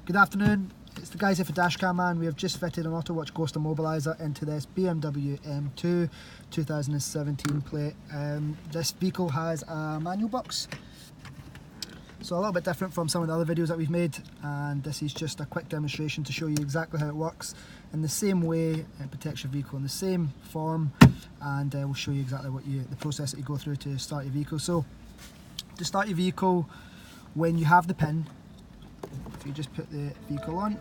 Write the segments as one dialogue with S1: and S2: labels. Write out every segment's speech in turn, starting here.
S1: Good afternoon, it's the guys here for Dashcam Man. We have just fitted an Autowatch Ghost Immobiliser into this BMW M2 2017 plate. This vehicle has a manual box, so a little bit different from some of the other videos that we've made, and this is just a quick demonstration to show you exactly how it works in the same way. It protects your vehicle in the same form, and we'll show you exactly what the process that you go through to start your vehicle. So to start your vehicle, when you have the pin, if you just put the vehicle on,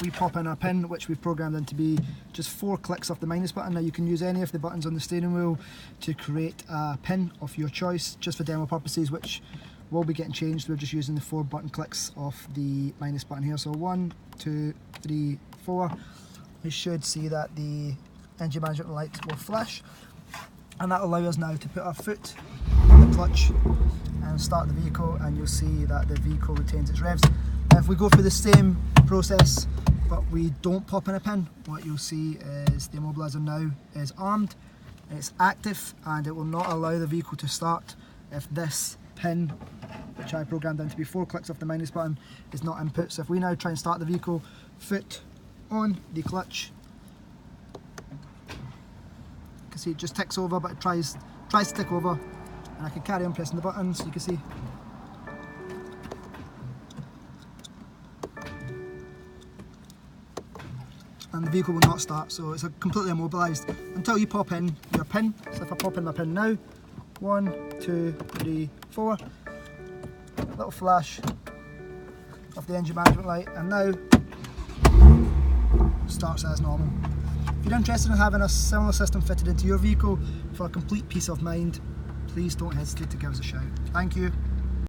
S1: we pop in our pin, which we've programmed in to be just 4 clicks of the minus button. Now you can use any of the buttons on the steering wheel to create a pin of your choice, just for demo purposes, which will be getting changed. We're just using the 4 button clicks of the minus button here. So 1, 2, 3, 4. You should see that the engine management light will flash, and that will allow us now to put our foot on the clutch and start the vehicle, and you'll see that the vehicle retains its revs. If we go through the same process but we don't pop in a pin, what you'll see is the immobiliser now is armed, it's active, and it will not allow the vehicle to start if this pin, which I programmed in to be 4 clicks of the minus button, is not input. So if we now try and start the vehicle, foot on the clutch, you can see it just ticks over, but it tries to tick over, and I can carry on pressing the button so you can see. And the vehicle will not start, so it's completely immobilised until you pop in your pin. So if I pop in my pin now, 1, 2, 3, 4, little flash of the engine management light, and now starts as normal. If you're interested in having a similar system fitted into your vehicle for a complete peace of mind, please don't hesitate to give us a shout. Thank you.